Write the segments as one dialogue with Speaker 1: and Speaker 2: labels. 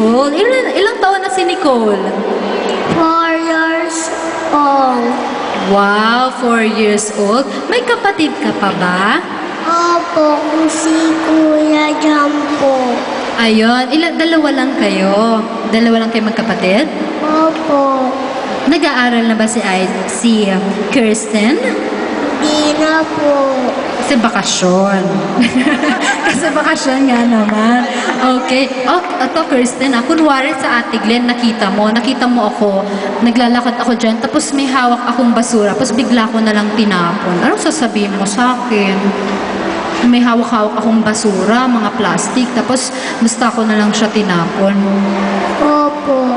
Speaker 1: Nicole. Ilang taon na si Nicole?
Speaker 2: 4 years old.
Speaker 1: Wow, 4 years old. May kapatid ka pa ba?
Speaker 2: Opo, si Kuya Jampo.
Speaker 1: Ayun, dalawa lang kayo? Dalawa lang kayo magkapatid?
Speaker 2: Opo,
Speaker 1: Nag-aaral na ba si Kirsten?
Speaker 2: di na po.
Speaker 1: Kasi bakasyon. Kasi bakasyon nga naman. Okay. Oh, ito Kirsten, kunwari sa Ate Glenn, nakita mo ako, naglalakad ako dyan, tapos may hawak akong basura, tapos bigla ko na lang tinapon. Anong sasabihin mo sa akin? May hawak-hawak akong basura, mga plastic, tapos basta ko na lang siya tinapon.
Speaker 2: Opo,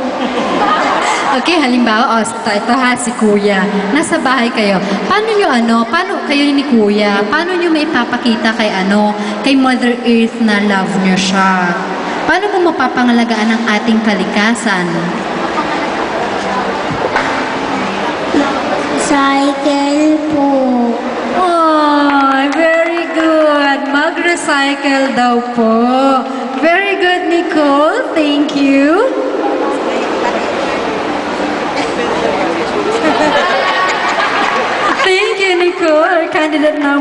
Speaker 1: Okay, halimbawa, ito ha, si Kuya. Nasa bahay kayo. Paano kayo ni Kuya, paano nyo maipapakita kay Mother Earth na love nyo siya? Paano mo mapapangalagaan ang ating kalikasan?
Speaker 2: cycle po.
Speaker 1: Oh, very good. Mag-recycle daw po. Very good, Nicole. Thank you. Thank you, Nicole. Our candidate number